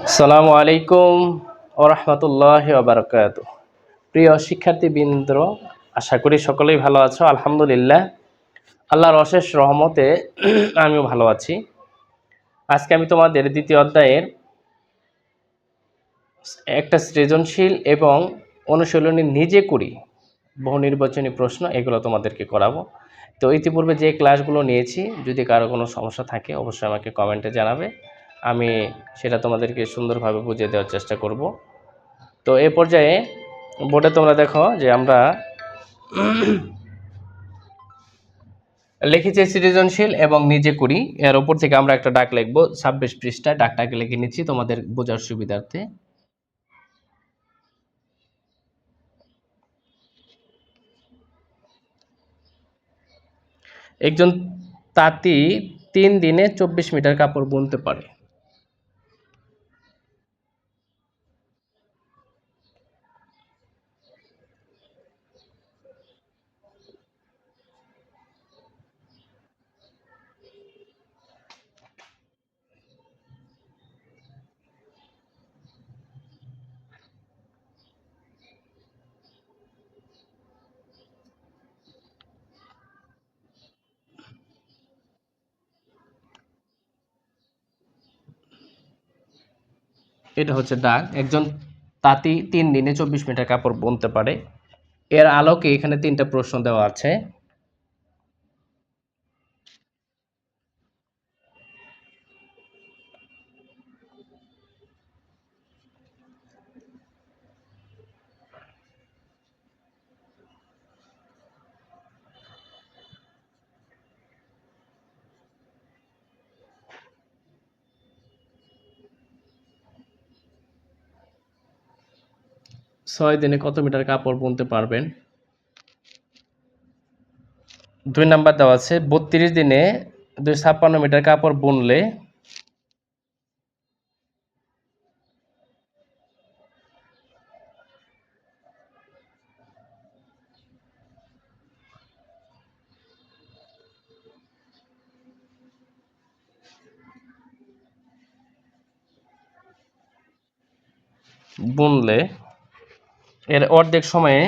আসসালামু আলাইকুম ওয়া রাহমাতুল্লাহি ওয়া বারাকাতুহু। প্রিয় শিক্ষার্থীবৃন্দ, আশা করি সকলেই ভালো আছো। আলহামদুলিল্লাহ, আল্লাহর অশেষ রহমতে আমিও ভালো আছি। আজকে আমি তোমাদের দ্বিতীয় অধ্যায়ের একটা সৃজনশীল এবং অনুশীলনী নিজে করি বহু নির্বাচনী প্রশ্ন এগুলো তোমাদেরকে করাবো। তো ইতিপূর্বে যে ক্লাসগুলো নিয়েছি, যদি কারো কোনো সমস্যা থাকে অবশ্যই আমাকে কমেন্টে জানাবে, আমি সেটা তোমাদেরকে সুন্দরভাবে বুঝিয়ে দেওয়ার চেষ্টা করব। তো এই পর্যায়ে বোর্ডে তোমরা দেখো যে আমরা লিখেছি সৃজনশীল এবং নিজে করি, এর উপর থেকে আমরা একটা ডাক লিখবো। 26 পৃষ্ঠায় ডাকটাকে লিখে নিচ্ছি তোমাদের বোঝার সুবিধার্থে। একজন তাঁতি 3 দিনে 24 মিটার কাপড় বুনতে পারে। এটা হচ্ছে ডাক। একজন তাঁতি 3 দিনে 24 মিটার কাপড় বুনতে পারে। এর আলোকে এখানে 3টা প্রশ্ন দেওয়া আছে। ছয় দিনে কত মিটার কাপড় বুনতে পারবেন? 2 নাম্বার দেওয়া আছে 32 দিনে 256 মিটার কাপড় বুনলে বুনলে এর অর্ধেক সময়ে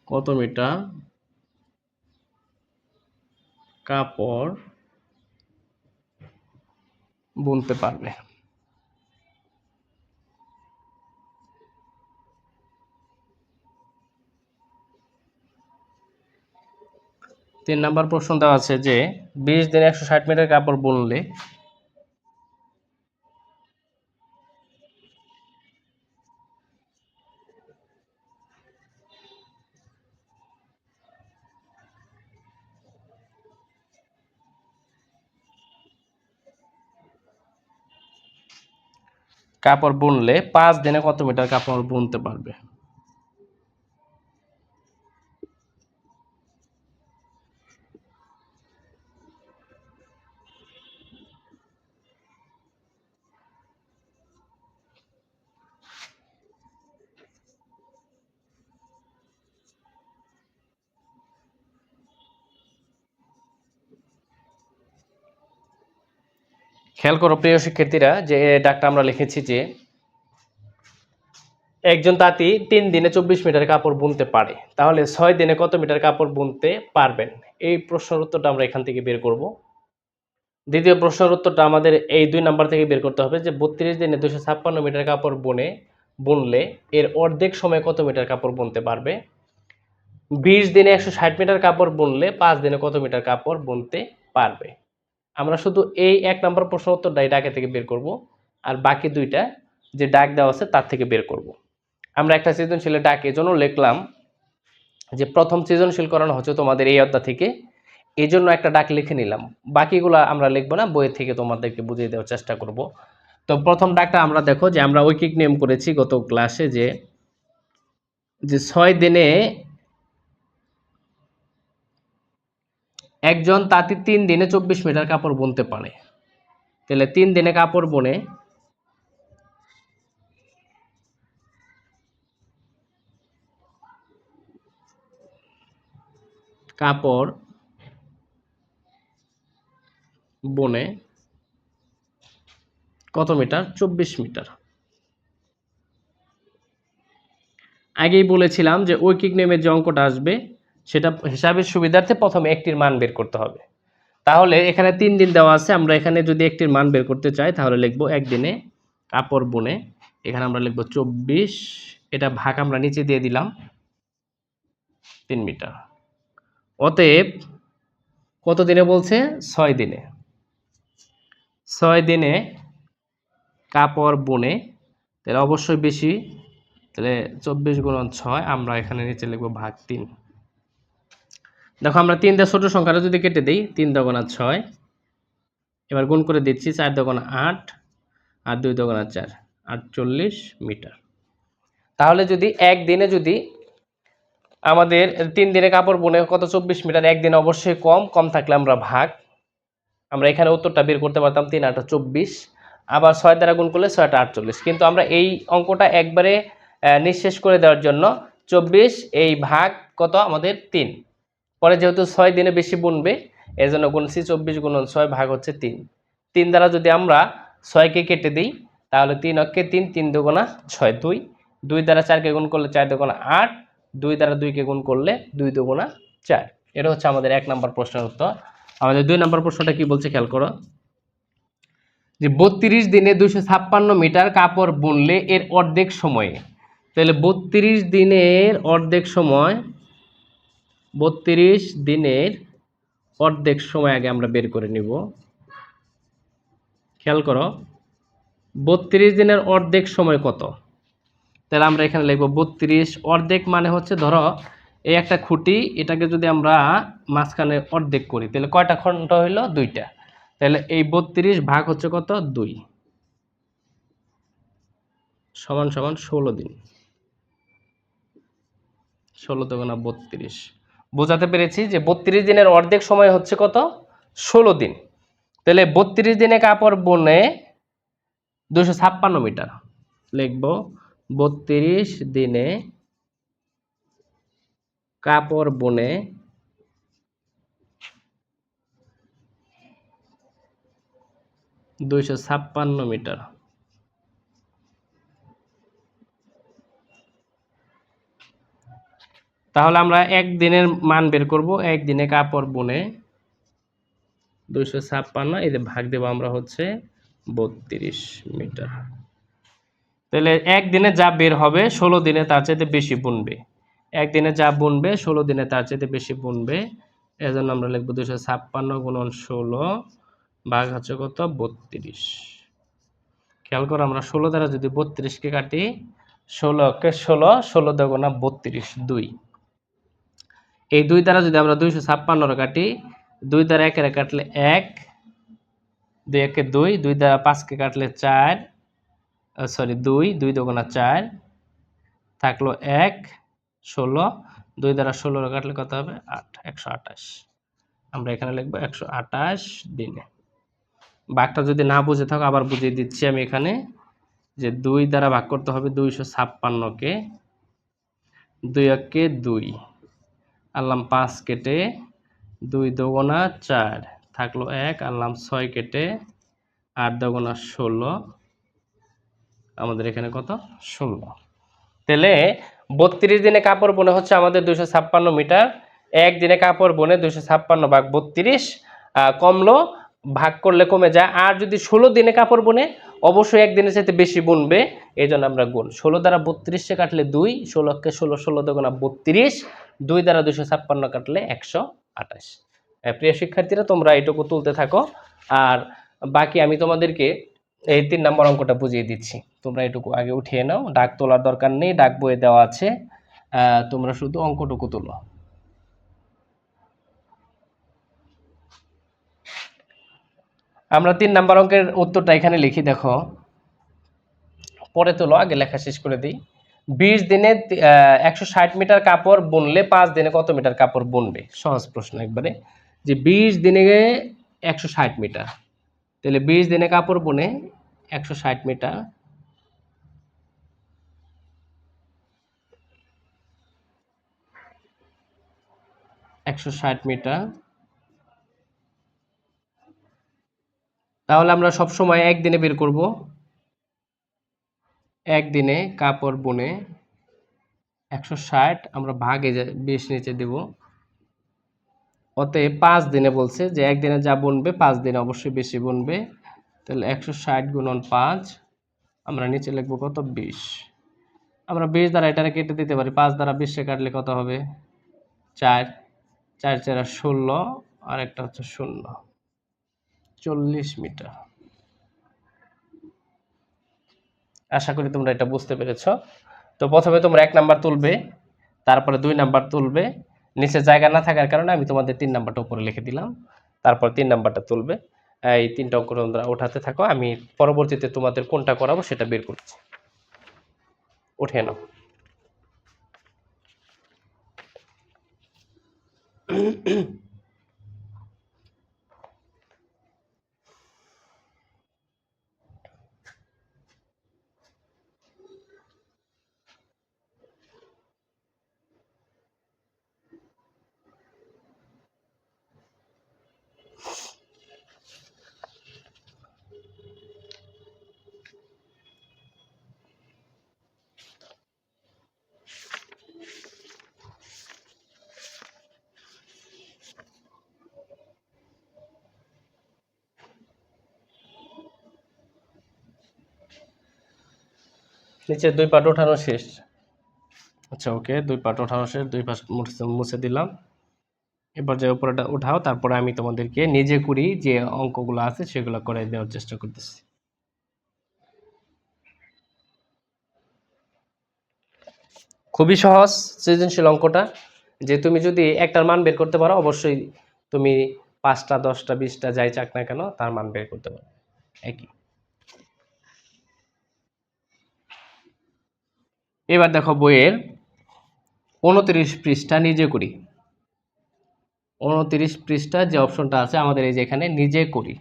কত মিটার কাপড় বুনতে পারবে? 3 নাম্বার প্রশ্ন দেওয়া আছে যে 20 দিনে 160 মিটার কাপড় বুনলে কাপড় বুনলে 5 দিনে কত মিটার কাপড় বুনতে পারবে? খেয়াল করো প্রিয় শিক্ষার্থীরা, যে ডাকটা আমরা লিখেছি যে একজন তাঁতি 3 দিনে 24 মিটার কাপড় বুনতে পারে, তাহলে 6 দিনে কত মিটার কাপড় বুনতে পারবেন? এই প্রশ্নের উত্তরটা আমরা এখান থেকে বের করব। দ্বিতীয় প্রশ্নের উত্তরটা আমাদের এই 2 নাম্বার থেকে বের করতে হবে যে 32 দিনে 256 মিটার কাপড় বুনলে এর অর্ধেক সময় কত মিটার কাপড় বুনতে পারবে। 20 দিনে 160 মিটার কাপড় বুনলে 5 দিনে কত মিটার কাপড় বুনতে পারবে। আমরা শুধু এই 1 নাম্বার প্রশ্ন উত্তরটাই ডাকে থেকে বের করব, আর বাকি দুইটা যে ডাক দেওয়া আছে তার থেকে বের করব। আমরা একটা সৃজনশীলের ডাক এজন্য লিখলাম যে প্রথম সৃজনশীল করানো হচ্ছে তোমাদের এই অধ্যায় থেকে, এই জন্য একটা ডাক লিখে নিলাম। বাকিগুলো আমরা লিখবো না, বইয়ের থেকে তোমাদেরকে বুঝিয়ে দেওয়ার চেষ্টা করব। তো প্রথম ডাকটা আমরা দেখো যে আমরা ঐকিক নিয়ম করেছি গত ক্লাসে যে 6 দিনে একজন তাঁতি 3 দিনে 24 মিটার কাপড় বুনতে পারে। তাহলে 3 দিনে কাপড় বুনে কাপড় বুনে কত মিটার? 24 মিটার। আগেই বলেছিলাম যে ঐকিক নিয়মের যে অঙ্কটা আসবে সেটা হিসাবের সুবিধার্থে প্রথমে একটির মান বের করতে হবে। তাহলে এখানে 3 দিন দেওয়া আছে, আমরা এখানে যদি একটির মান বের করতে চাই তাহলে লিখব একদিনে কাপড় বুনে, এখানে আমরা লিখব 24, এটা ভাগ আমরা নিচে দিয়ে দিলাম 3 মিটার। অতএব কত দিনে বলছে? 6 দিনে। 6 দিনে কাপড় বুনে, তাহলে অবশ্যই বেশি, তাহলে 24 গুণন 6, আমরা এখানে নিচে লিখব ভাগ 3। দেখো আমরা 3 দিয়ে ছোট সংখ্যাটা যদি কেটে দিই, 3 দোগুণা 6, এবার গুণ করে দিচ্ছি 4 দোগুণা 8 আর 2 দোগুণা 4, 48 মিটার। তাহলে যদি একদিনে যদি আমাদের 3 দিনে কাপড় বুনে কত? 24 মিটার। একদিনে অবশ্যই কম থাকলে আমরা ভাগ, আমরা এখানে উত্তরটা বের করতে পারতাম 3 8 24, আবার 6 দ্বারা গুণ করলে 6 8 48, কিন্তু আমরা এই অঙ্কটা একবারে নিঃশেষ করে দেওয়ার জন্য 24 এই ভাগ কত আমাদের 3, পরে যেহেতু 6 দিনে বেশি বুনবে এর জন্য গুনছি 24 গুণন 6 ভাগ হচ্ছে 3। 3 দ্বারা যদি আমরা 6কে কেটে দিই তাহলে 3 অক্ষে 3, 3 দুগুণা 6, 2, 2 দ্বারা 4কে গুণ করলে 4 দুগুণা 8, 2 দ্বারা 2কে গুণ করলে 2 দুগুণা 4। এটা হচ্ছে আমাদের 1 নম্বর প্রশ্নের উত্তর। আমাদের 2 নম্বর প্রশ্নটা কি বলছে খেয়াল করো, যে 32 দিনে 256 মিটার কাপড় বুনলে এর অর্ধেক সময়ে, তাহলে 32 দিনের অর্ধেক সময়, 32 দিনের অর্ধেক সময় আগে আমরা বের করে নিব। খেয়াল করো 32 দিনের অর্ধেক সময় কত? তাহলে আমরা এখানে লিখব 32, অর্ধেক মানে হচ্ছে ধরো এই একটা খুঁটি, এটাকে যদি আমরা মাঝখানে অর্ধেক করি তাহলে কয়টা খণ্ড হইল? 2টা। তাহলে এই 32 ভাগ হচ্ছে কত? 2 সমান সমান 16 দিন। 16 দুগুণা 32। বোঝাতে পেরেছি যে 32 দিনের অর্ধেক সময় হচ্ছে কত? 16 দিন। তাহলে 32 দিনে কাপড় বুনে 256 মিটার, লিখব 32 দিনে কাপড় বুনে 256 মিটার। তাহলে আমরা একদিনের মান বের করব। একদিনে কাপড় বুনে 256, এতে ভাগ দেব আমরা হচ্ছে 32 মিটার। তাহলে একদিনে যা বের হবে 16 দিনে তার চাইতে বেশি বুনবে। একদিনে যা বুনবে 16 দিনে তার চাইতে বেশি বুনবে, এজন্য আমরা লিখব 256 গুণন 16 ভাগ হচ্ছে কত? 32। খেয়াল করো আমরা 16 দ্বারা যদি 32কে কাটি, 16 কে 16, 16 দুগুণা 32, 2। এই 2 দ্বারা যদি আমরা 256 কাটি, 2 দ্বারা 1 এর কাটলে 1, 2 একে 2, 2 দ্বারা 5কে কাটলে 4, সরি 2, 2 দুগুণা 4, থাকলো 1, 16, 2 দ্বারা 16 কাটলে কত হবে? 8, 128। আমরা এখানে লিখব 128 দিনে। ভাগটা যদি না বুঝে থাকো আবার বুঝিয়ে দিচ্ছি আমি এখানে, যে 2 দ্বারা ভাগ করতে হবে 256কে, 2 একে 2, আনলাম 5 কেটে, 2 দুগুণা 4, থাকলো 1, আনলাম 6 কেটে, 8 দুগুণা 16, আমাদের এখানে কত? 16। তাহলে 32 দিনে কাপড় বুনে হচ্ছে আমাদের 256 মিটার। একদিনে কাপড় বুনে 256 ভাগ 32, কমলো, ভাগ করলে কমে যায়। আর যদি 16 দিনে কাপড় বুনে অবশ্যই একদিনের চাইতে বেশি বুনবে, এই জন্য আমরা গুণ 16 দ্বারা 32কে কাটলে 2, 16কে 16, 16 দুগুণা 32, 2 দ্বারা 256 কাটলে 128। প্রিয় শিক্ষার্থীরা তোমরা এটুকু তুলতে থাকো, আর বাকি আমি তোমাদেরকে এই 3 নম্বর অঙ্কটা বুঝিয়ে দিচ্ছি। তোমরা এটুকু আগে উঠিয়ে নাও, দাগ তোলার দরকার নেই, দাগ বইয়ে দেওয়া আছে, তোমরা শুধু অঙ্কটুকু তোলো। আমরা 3 নম্বর অঙ্কের উত্তরটা এখানে লিখি, দেখো পরে তোলো, আগে লেখা শেষ করে দিই। 20 দিনে 160 মিটার কাপড় বুনলে 5 দিনে কত মিটার কাপড় বুনবে? সহজ প্রশ্ন একবারে, যে 20 দিনে 160 মিটার, তাহলে 20 দিনে কাপড় বুনে 160 মিটার, 160 মিটার। তাহলে আমরা সবসময় একদিনে বের করব। একদিনে কাপড় বুনে 160 আমরা ভাগে 20 নিচে দেব। অতএব 5 দিনে বলছে যে একদিনে যা বুনবে 5 দিনে অবশ্যই বেশি বুনবে। তাহলে 160 গুণন 5, আমরা নিচে লিখব কত 20। আমরা 20 দ্বারা এটাকে কেটে দিতে পারি, 5 দ্বারা 20 কাটলে কত হবে 4, 4 4 16 আর একটা হচ্ছে 0, 40 মিটার। আশা করি তোমরা এটা বুঝতে পেরেছো। তো প্রথমে তোমরা 1 নাম্বার তুলবে, তারপরে 2 নাম্বার তুলবে। নিচে জায়গা না থাকার কারণে আমি তোমাদের 3 নাম্বারটা উপরে লিখে দিলাম, তারপর 3 নাম্বারটা তুলবে। এই 3টা অঙ্ক তোমরা উঠাতে থাকো, আমি পরবর্তীতে তোমাদের কোনটা করাবো সেটা বের করছি। উঠে নাও। নিচে 2 পাট ওঠানো শেষ। আচ্ছা ওকে, 2 পাট ওঠানো শেষ, 2 পাশ মুছে দিলাম। এবার যে উপরেটা উঠাও, তারপরে আমি তোমাদেরকে নিজে করি যে অঙ্কগুলো আছে সেগুলো করে দেওয়ার চেষ্টা করতেছি। খুবই সহজ সৃজনশীল অঙ্কটা, যে তুমি যদি একটার মান বের করতে পারো অবশ্যই তুমি 5টা 10টা 20টা যাই চাক না কেন তার মান বের করতে পারো একই। এবার দেখো বইয়ের 29 পৃষ্ঠা নিজে করি। 29 পৃষ্ঠা যে অপশনটা আছে আমাদের এই যে এখানে নিজে করি,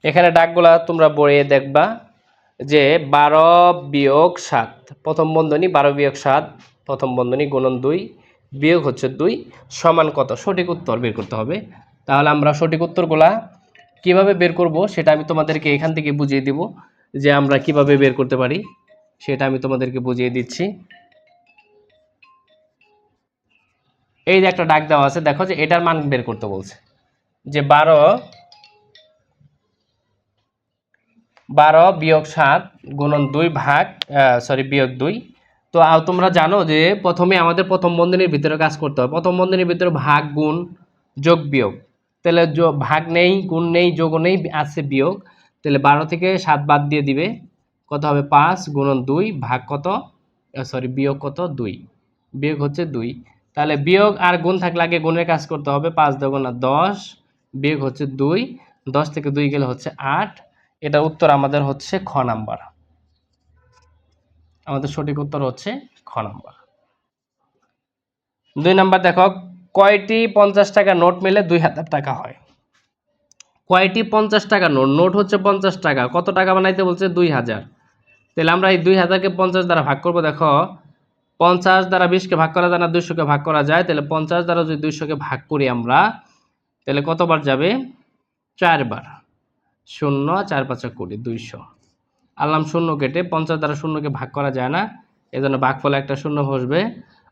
এখানে ডাকগুলা তোমরা বইয়ে দেখবা যে 12-7, প্রথম বন্ধনী 12-7, প্রথম বন্ধনী গুণন 2 বিয়োগ হচ্ছে 2 সমান কত, সঠিক উত্তর বের করতে হবে। তাহলে আমরা সঠিক উত্তরগুলা কিভাবে বের করব সেটা আমি তোমাদেরকে এখান থেকে বুঝিয়ে দিব, যে আমরা কিভাবে বের করতে পারি সেটা আমি তোমাদেরকে বুঝিয়ে দিচ্ছি। এই যে একটা ডাক দেওয়া আছে, দেখো যে এটার মান বের করতে বলছে, যে 12-7 গুণন 2 ভাগ বিয়োগ 2। তো তোমরা জানো যে প্রথমে আমাদের প্রথম বন্ধনীর ভিতরে কাজ করতে হবে, প্রথম বন্ধনীর ভিতরে ভাগ গুণ যোগ বিয়োগ। তাহলে ভাগ নেই, গুণ নেই, যোগ নেই, আছে বিয়োগ। তাহলে 12 থেকে 7 বাদ দিয়ে দিবে, কত হবে 5 গুণন 2 ভাগ কত বিয়োগ কত 2, বিয়োগ হচ্ছে 2। তাহলে বিয়োগ আর গুণ থাকলে আগে গুণের কাজ করতে হবে, 5 দুগুণা 10 বিয়োগ হচ্ছে 2, 10 থেকে 2 গেলে হচ্ছে 8। এটা উত্তর আমাদের হচ্ছে খ নাম্বার, আমাদের সঠিক উত্তর হচ্ছে খ নাম্বার। 2 নাম্বার দেখো, কয়টি 50 টাকা নোট মিলে 2000 টাকা হয়? কয়টি 50 টাকা নোট, নোট হচ্ছে 50 টাকা, কত টাকা বানাইতে বলছে 2000। তাহলে আমরা এই 2000কে 50 দ্বারা ভাগ করব। দেখো 50 দ্বারা 20কে ভাগ করা যায় না, 200কে ভাগ করা যায়। তাহলে 50 দ্বারা যদি 200কে ভাগ করি আমরা, তাহলে কতবার যাবে 4 বার। 0 4 5 20, 200। আনলাম শূন্য কেটে, 50 দ্বারা শূন্যকে ভাগ করা যায় না, এজন্য ভাগফলে একটা শূন্য বসবে,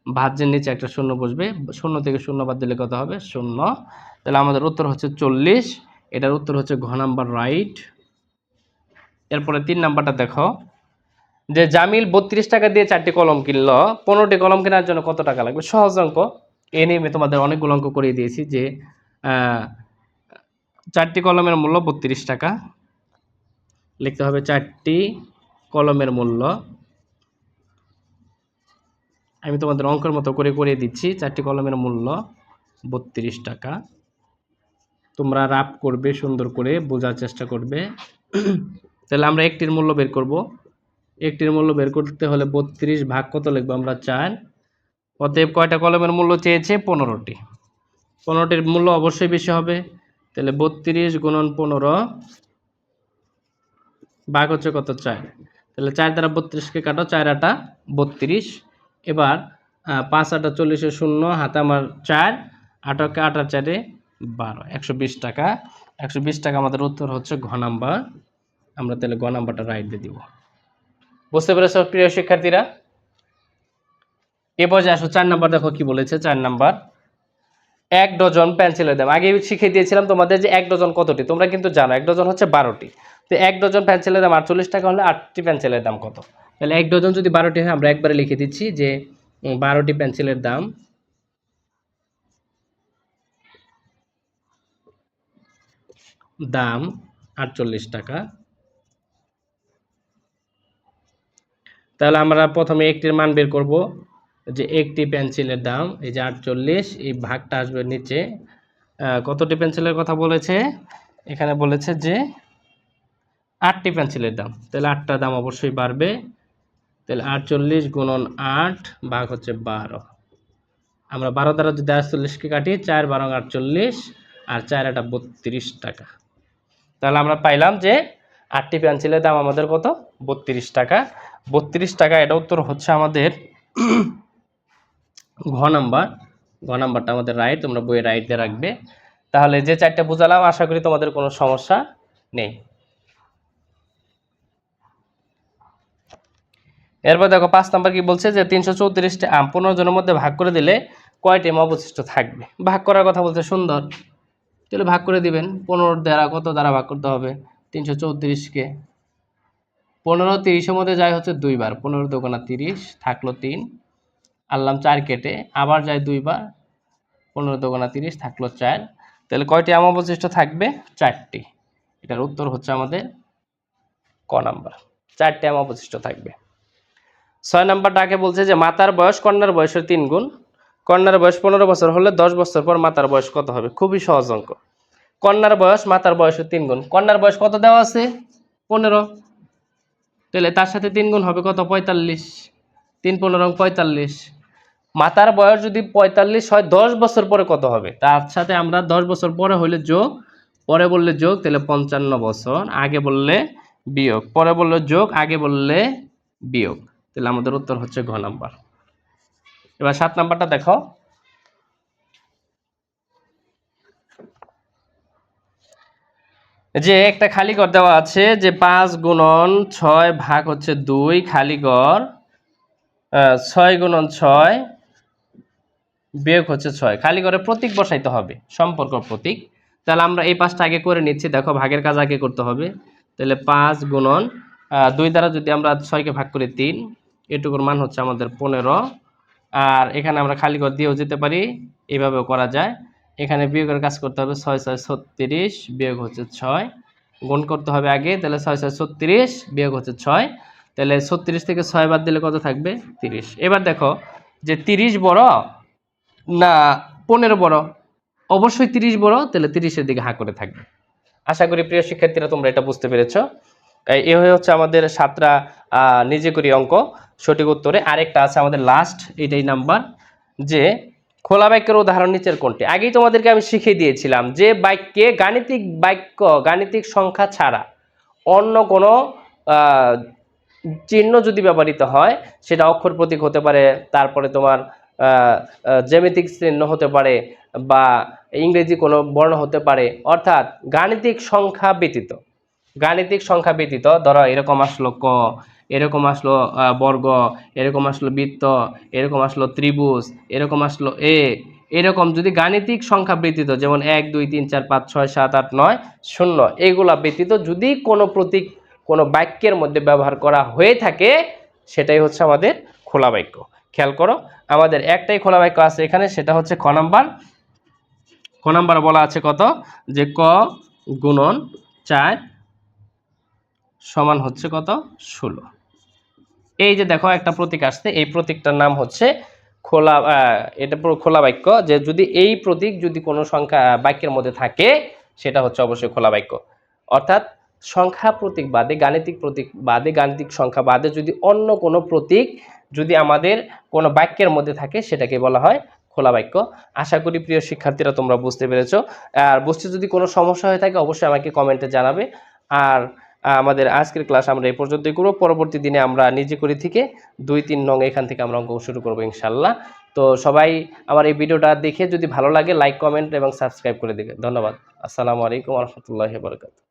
ভাজ্যের নিচে একটা শূন্য বসবে, শূন্য থেকে শূন্য বাদ দিলে কত হবে 0। তাহলে আমাদের উত্তর হচ্ছে 40, এটার উত্তর হচ্ছে ঘ নাম্বার রাইট। এরপরে 3 নাম্বারটা দেখো, যে জামিল 32 টাকা দিয়ে 4টি কলম কিনলো, 15টি কলম কেনার জন্য কত টাকা লাগবে? সহজ অঙ্ক, এ নিয়ে আমি তোমাদের অনেকগুলো অঙ্ক করিয়ে দিয়েছি। যে 4টি কলমের মূল্য 32 টাকা, লিখতে হবে 4টি কলমের মূল্য, আমি তোমাদের অঙ্কের মতো করে করিয়ে দিচ্ছি। 4টি কলমের মূল্য 32 টাকা। তোমরা রাফ করবে, সুন্দর করে বোঝার চেষ্টা করবে। তাহলে আমরা একটির মূল্য বের করব। একটির মূল্য বের করতে হলে 32 ভাগ কত লিখবো আমরা 4। অতএব কয়টা কলমের মূল্য চেয়েছে? 15টি। 15টির মূল্য অবশ্যই বেশি হবে। তাহলে 32 গুণন 15 ভাগ হচ্ছে কত 4। তাহলে 4 দ্বারা 32কে কাটো, 4 আটা 32। এবার 5 আটা 40, 0 হাতে আমার 4, 8 8 আর 4 12, 120 টাকা। 120 টাকা আমাদের উত্তর হচ্ছে ঘ নাম্বার। আমরা তাহলে গ নাম্বারটা রাইট দিয়ে দিব। বুঝতে পেরেছো প্রিয় শিক্ষার্থীরা? এবার যে আসো 4 নাম্বার, দেখো কি বলেছে 4 নাম্বার। 1 ডজন পেন্সিলের দাম, আগে শিখিয়ে দিয়েছিলাম তোমাদের যে 1 ডজন কতটি, তোমরা কিন্তু জানো 1 ডজন হচ্ছে 12টি। তো 1 ডজন পেন্সিলের দাম 48 টাকা হলে 8টি পেন্সিলের দাম কত? তাহলে 1 ডজন যদি 12টি হয়, আমরা একবারে লিখে দিচ্ছি যে 12টি পেন্সিলের দাম দাম 48 টাকা। তাহলে আমরা প্রথমে একটির মান বের করব, যে একটি পেন্সিলের দাম এই যে 48, এই ভাগটা আসবে নিচে। কতটি পেন্সিলের কথা বলেছে? এখানে বলেছে যে 8টি পেন্সিলের দাম, তাহলে 8টার দাম অবশ্যই বাড়বে। তাহলে 48 গুণন 8 ভাগ হচ্ছে 12। আমরা 12 দ্বারা যদি 48কে কাটি, 4 12 48 আর 4 এটা 32 টাকা। তাহলে আমরা পাইলাম যে 8টি পেন্সিলের দাম আমাদের কত? 32 টাকা। 32 টাকা, এটা উত্তর হচ্ছে আমাদের ঘ নাম্বার। ঘ নাম্বারটা আমাদের রাইট, তোমরা বইয়ে রাইট দিয়ে রাখবে। তাহলে যে 4টা বুঝালাম, আশা করি তোমাদের কোনো সমস্যা নেই। এরপর দেখো 5 নাম্বার কি বলছে, যে 334টি আম 15 জনের মধ্যে ভাগ করে দিলে কয়টি আম অবশিষ্ট থাকবে? ভাগ করার কথা বলছে, সুন্দর। তাহলে ভাগ করে দিবেন, 15 দ্বারা কত দ্বারা ভাগ করতে হবে? 334কে 15 30-এর মধ্যে যায় হচ্ছে 2 বার, 15 দোকানা 30 থাকলো 3, আনলাম 4 কেটে, আবার যায় 2 বার, 15 দোকানা 30 থাকলো 4। তাহলে কয়টি আম অবশিষ্ট থাকবে? 4টি। এটার উত্তর হচ্ছে আমাদের ক নাম্বার, 4টি আম অবশিষ্ট থাকবে। 6 নাম্বারটাকে বলছে যে মাতার বয়স কন্যার বয়সের 3 গুণ। কন্যার বয়স 15 বছর হলে 10 বছর পর মাতার বয়স কত হবে? খুবই সহজ অঙ্ক। কন্যার বয়স মাতার বয়সের 3 গুণ। কন্যার বয়স কত দেওয়া আছে? 15। তাহলে তার সাথে 3 গুণ হবে কত? 45। 3 15 45। মাতার বয়স যদি 45 হয়, 10 বছর পরে কত হবে? তার সাথে আমরা 10 বছর পরে হইলে যোগ, পরে বললে যোগ, তাহলে 55 বছর, আগে বললে বিয়োগ, পরে বললে যোগ, আগে বললে বিয়োগ। তাহলে আমাদের উত্তর হচ্ছে ঘ নাম্বার। এবার 7 নাম্বারটা দেখো। যে একটা খালি ঘর দেওয়া আছে, যে 5 গুণন 6 ভাগ হচ্ছে 2 খালি ঘর, 6 গুণন 6 বিয়োগ হচ্ছে 6। খালি ঘরে প্রতীক বসাইতে হবে, সম্পর্ক প্রতীক। তাহলে আমরা এই 5টা আগে করে নিচ্ছি। দেখো ভাগের কাজ আগে করতে হবে। তাহলে 5 গুণন 2 দ্বারা যদি আমরা 6কে ভাগ করি 3, এটুকুর মান হচ্ছে আমাদের 15। আর এখানে আমরা খালি ঘর দিয়েও যেতে পারি, এইভাবেও করা যায়। এখানে বিয়োগের কাজ করতে হবে, 6 6 36 বিয়োগ হচ্ছে 6, গুণ করতে হবে আগে। তাহলে 6 6 36 বিয়োগ হচ্ছে 6। তাহলে 36 থেকে 6 বাদ দিলে কত থাকবে? 30। এবার দেখো যে 30 বড় না 15 বড়? অবশ্যই 30 বড়, তাহলে 30-এর দিকে হাঁ করে থাকবে। আশা করি প্রিয় শিক্ষার্থীরা তোমরা এটা বুঝতে পেরেছো। এ হচ্ছে আমাদের 7টা নিজে করি অঙ্ক সঠিক উত্তরে। আরেকটা আছে আমাদের লাস্ট, এটাই নাম্বার, যে খোলা বাক্যের উদাহরণ নিচের কোনটি? আগেই তোমাদেরকে আমি শিখিয়ে দিয়েছিলাম যে বাক্যে গাণিতিক বাক্য, গাণিতিক সংখ্যা ছাড়া অন্য কোনো চিহ্ন যদি ব্যবহৃত হয়, সেটা অক্ষর প্রতীক হতে পারে, তারপরে তোমার জ্যামিতিক চিহ্ন হতে পারে, বা ইংরেজি কোনো বর্ণ হতে পারে, অর্থাৎ গাণিতিক সংখ্যা ব্যতীত। গাণিতিক সংখ্যা ব্যতীত, ধরো এরকম আসলো ক, এরকম আসলো বর্গ, এরকম আসলো বৃত্ত, এরকম আসলো ত্রিভুজ, এরকম আসলো এরকম যদি গাণিতিক সংখ্যা ব্যতীত, যেমন 1 2 3 4 5 6 7 8 9 0, এগুলা ব্যতীত যদি কোনো প্রতীক কোনো বাক্যের মধ্যে ব্যবহার করা হয়ে থাকে, সেটাই হচ্ছে আমাদের খোলা বাক্য। খেয়াল করো, আমাদের একটাই খোলা বাক্য আছে এখানে, সেটা হচ্ছে খ নাম্বার। খ নাম্বার বলা আছে কত? যে ক গুণন 4 সমান হচ্ছে কত? 16। এই যে দেখো একটা প্রতীক আসছে, এই প্রতীকটার নাম হচ্ছে খোলা, এটা পুরো খোলা বাক্য। যে যদি এই প্রতীক যদি কোনো সংখ্যা বাক্যের মধ্যে থাকে, সেটা হচ্ছে অবশ্যই খোলা বাক্য। অর্থাৎ সংখ্যা প্রতীক বাদে, গাণিতিক প্রতীক বাদে, গাণিতিক সংখ্যা বাদে যদি অন্য কোনো প্রতীক যদি আমাদের কোনো বাক্যের মধ্যে থাকে, সেটাকে বলা হয় খোলা বাক্য। আশা করি প্রিয় শিক্ষার্থীরা তোমরা বুঝতে পেরেছো। আর বুঝতে যদি কোনো সমস্যা হয়ে থাকে, অবশ্যই আমাকে কমেন্টে জানাবে। আর আমাদের আজকের ক্লাস আমরা এই পর্যন্তই করব। পরবর্তী দিনে আমরা নিজে করে থেকে 2-3 নং এখান থেকে আমরা অঙ্ক শুরু করবো ইনশাল্লাহ। তো সবাই আমার এই ভিডিওটা দেখে যদি ভালো লাগে লাইক কমেন্ট এবং সাবস্ক্রাইব করে দেবে। ধন্যবাদ। আসসালামু আলাইকুম ওয়া রাহমাতুল্লাহি ওয়া বারাকাতুহু।